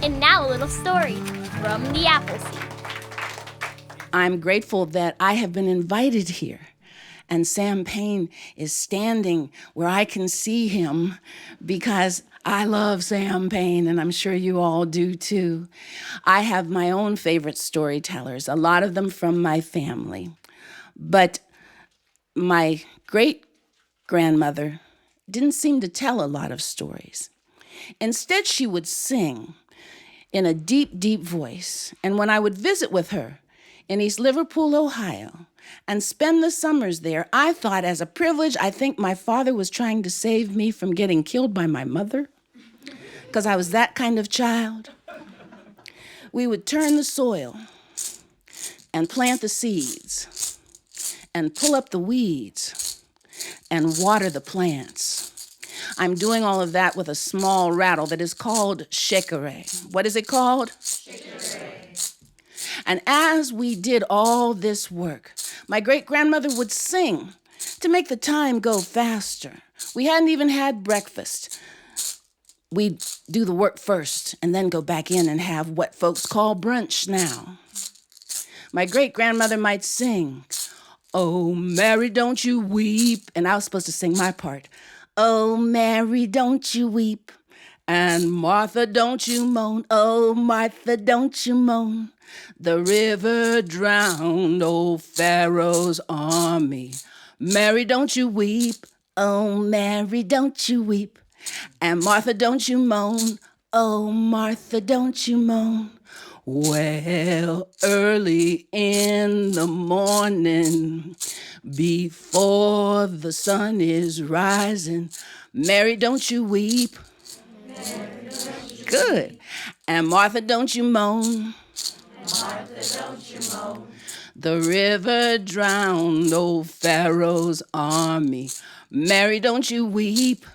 And now a little story from the Appleseed. I'm grateful that I have been invited here. And Sam Payne is standing where I can see him because I love Sam Payne, and I'm sure you all do too. I have my own favorite storytellers, a lot of them from my family. But my great-grandmother didn't seem to tell a lot of stories. Instead, she would sing in a deep, deep voice. And when I would visit with her in East Liverpool, Ohio, and spend the summers there, I thought as a privilege, I think my father was trying to save me from getting killed by my mother, because I was that kind of child. We would turn the soil and plant the seeds and pull up the weeds and water the plants. I'm doing all of that with a small rattle that is called shakere. What is it called? Shakere. And as we did all this work, my great-grandmother would sing to make the time go faster. We hadn't even had breakfast. We'd do the work first and then go back in and have what folks call brunch now. My great-grandmother might sing, "Oh, Mary, don't you weep." And I was supposed to sing my part. "Oh, Mary, don't you weep. And Martha, don't you moan. Oh, Martha, don't you moan. The river drowned old Pharaoh's army. Mary, don't you weep. Oh, Mary, don't you weep. And Martha, don't you moan. Oh, Martha, don't you moan. Well, early in the morning, before the sun is rising, Mary, don't you weep." Good. "And Martha, don't you moan. Martha, don't you moan. The river drowned old Pharaoh's army. Mary, don't you weep.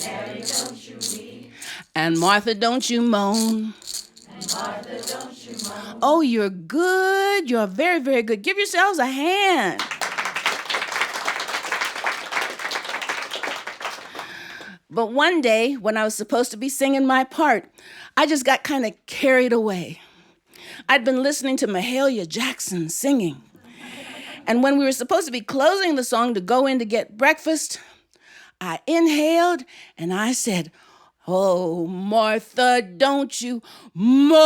Mary, don't you weep. And Martha, don't you moan. And Martha, don't you moan." Oh, you're good. You're very, very good. Give yourselves a hand. But one day, when I was supposed to be singing my part, I just got kind of carried away. I'd been listening to Mahalia Jackson singing. And when we were supposed to be closing the song to go in to get breakfast, I inhaled and I said, "Oh, Martha, don't you moan."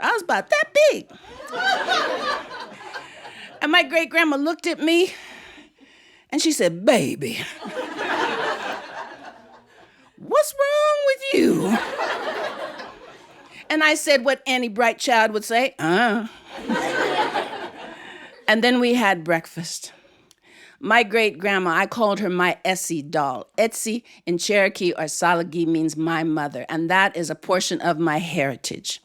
I was about that big. And my great-grandma looked at me and she said, "Baby, what's wrong with you?" And I said what any bright child would say, And then we had breakfast. My great-grandma, I called her my Essie doll. Etsi in Cherokee or Salagi means my mother, and that is a portion of my heritage.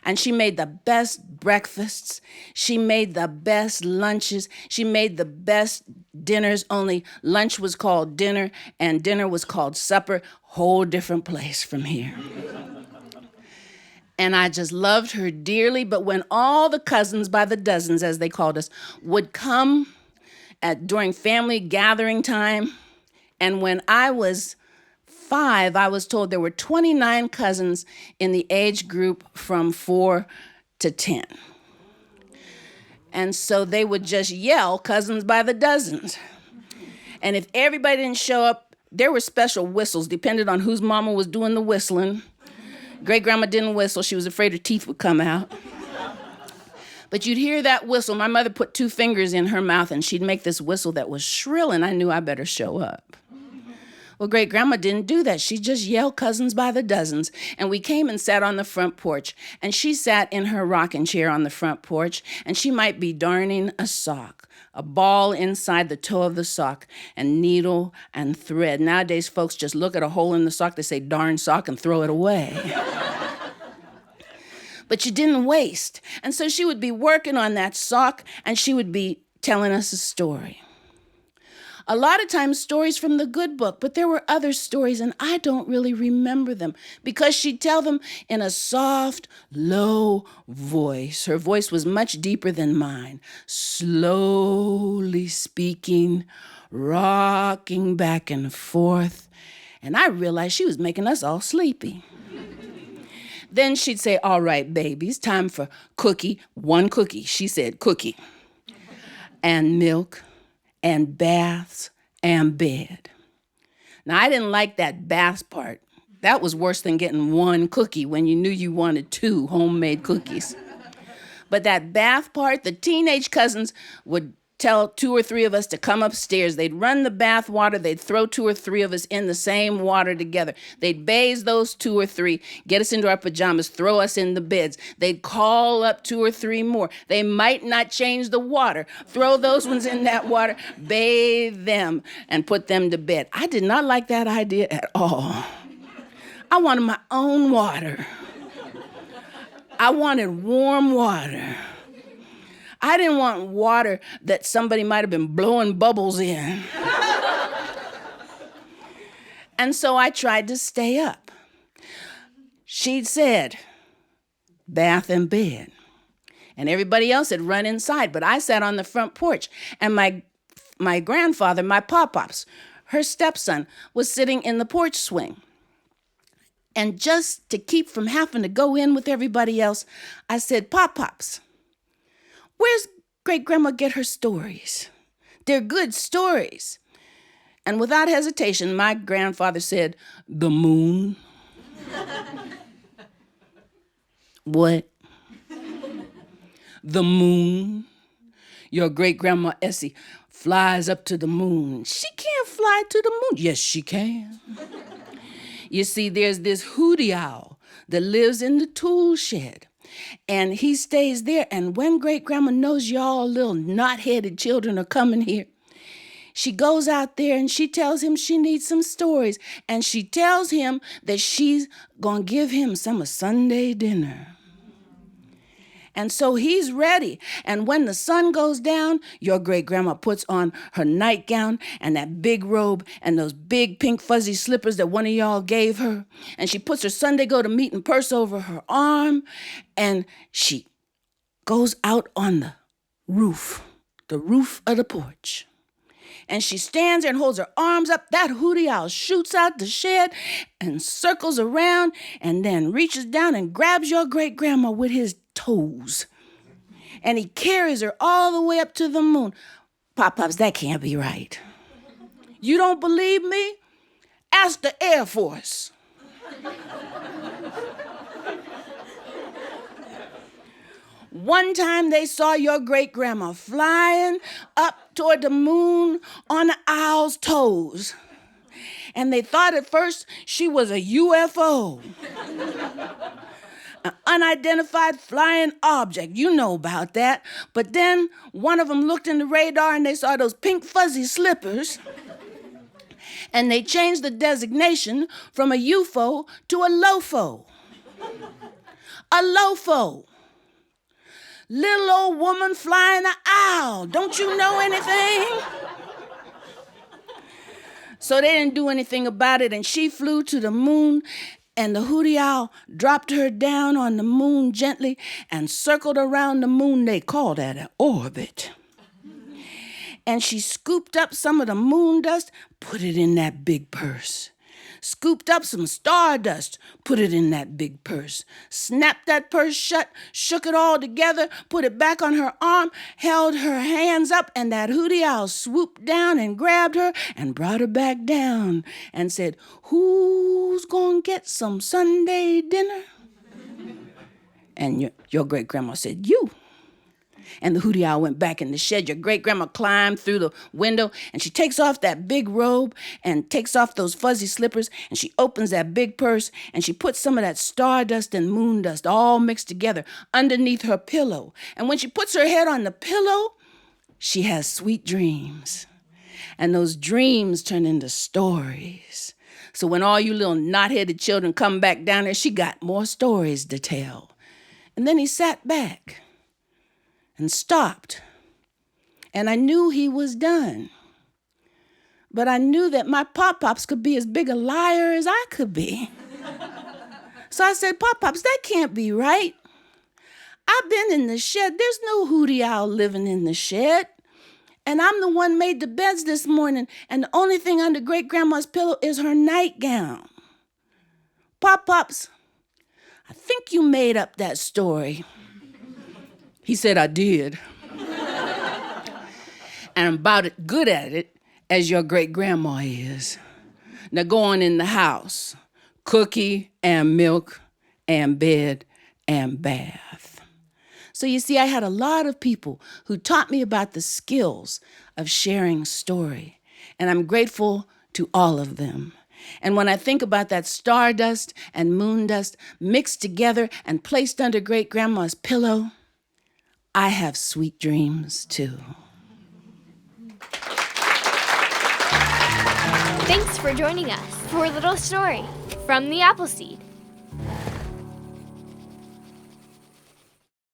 And she made the best breakfasts. She made the best lunches. She made the best dinners, only lunch was called dinner and dinner was called supper. Whole different place from here. And I just loved her dearly. But when all the cousins, by the dozens, as they called us, would come during family gathering time, and when I was 5, I was told there were 29 cousins in the age group from 4 to 10. And so they would just yell cousins by the dozens. And if everybody didn't show up, there were special whistles, depending on whose mama was doing the whistling. Great-grandma didn't whistle. She was afraid her teeth would come out. But you'd hear that whistle. My mother put 2 fingers in her mouth, and she'd make this whistle that was shrill, and I knew I better show up. Well, great-grandma didn't do that. She just yelled cousins by the dozens. And we came and sat on the front porch. And she sat in her rocking chair on the front porch, and she might be darning a sock, a ball inside the toe of the sock, and needle and thread. Nowadays, folks just look at a hole in the sock, they say, "Darn sock," and throw it away. But she didn't waste. And so she would be working on that sock, and she would be telling us a story. A lot of times stories from the good book, but there were other stories and I don't really remember them because she'd tell them in a soft, low voice. Her voice was much deeper than mine, slowly speaking rocking back and forth, and I realized she was making us all sleepy. Then she'd say, all right, babies, time for cookie, one cookie. She said cookie, and milk, and baths, and bed. Now, I didn't like that bath part. That was worse than getting one cookie when you knew you wanted 2 homemade cookies. But that bath part, the teenage cousins would tell 2 or 3 of us to come upstairs. They'd run the bath water. They'd throw 2 or 3 of us in the same water together. They'd bathe those 2 or 3, get us into our pajamas, throw us in the beds. They'd call up 2 or 3 more. They might not change the water. Throw those ones in that water, bathe them, and put them to bed. I did not like that idea at all. I wanted my own water. I wanted warm water. I didn't want water that somebody might have been blowing bubbles in. And so I tried to stay up. She'd said, bath and bed. And everybody else had run inside, but I sat on the front porch. And my grandfather, my pop-pops, her stepson, was sitting in the porch swing. And just to keep from having to go in with everybody else, I said, Pop-Pops, where's great-grandma get her stories? They're good stories. And without hesitation, my grandfather said, the moon. What? The moon. Your great-grandma Essie flies up to the moon. She can't fly to the moon. Yes, she can. You see, there's this hooty owl that lives in the tool shed, and he stays there. And when great-grandma knows y'all little knot-headed children are coming here, she goes out there and she tells him she needs some stories, and she tells him that she's going to give him some of Sunday dinner. And so he's ready. And when the sun goes down, your great-grandma puts on her nightgown and that big robe and those big pink fuzzy slippers that one of y'all gave her. And she puts her Sunday go-to-meeting purse over her arm. And she goes out on the roof of the porch. And she stands there and holds her arms up. That hooty owl shoots out the shed and circles around and then reaches down and grabs your great-grandma with his toes. And he carries her all the way up to the moon. Pop-Pops, that can't be right. You don't believe me? Ask the Air Force. One time they saw your great-grandma flying up toward the moon on the owl's toes. And they thought at first she was a UFO. An unidentified flying object. You know about that. But then one of them looked in the radar and they saw those pink fuzzy slippers. And they changed the designation from a UFO to a LOFO. A LOFO. Little old woman flying an owl. Don't you know anything? So they didn't do anything about it, and she flew to the moon, and the hooty owl dropped her down on the moon gently and circled around the moon. They call that an orbit. And she scooped up some of the moon dust, put it in that big purse. Scooped up some stardust, put it in that big purse. Snapped that purse shut, shook it all together, put it back on her arm, held her hands up, and that hooty owl swooped down and grabbed her and brought her back down and said, who's gonna get some Sunday dinner? And your great-grandma said, you. And the hooty owl went back in the shed. Your great-grandma climbed through the window, and she takes off that big robe and takes off those fuzzy slippers, and she opens that big purse, and she puts some of that stardust and moon dust all mixed together underneath her pillow. And when she puts her head on the pillow, she has sweet dreams. And those dreams turn into stories. So when all you little knot-headed children come back down there, she got more stories to tell. And then he sat back and stopped. And I knew he was done. But I knew that my Pop-Pops could be as big a liar as I could be. So I said, Pop-Pops, that can't be right. I've been in the shed. There's no hooty owl living in the shed. And I'm the one made the beds this morning, and the only thing under great-grandma's pillow is her nightgown. Pop-Pops, I think you made up that story. He said, I did. And I'm about as good at it as your great-grandma is. Now go on in the house. Cookie and milk and bed and bath. So you see, I had a lot of people who taught me about the skills of sharing story. And I'm grateful to all of them. And when I think about that stardust and moon dust mixed together and placed under great-grandma's pillow, I have sweet dreams too. Thanks for joining us for a little story from the Appleseed.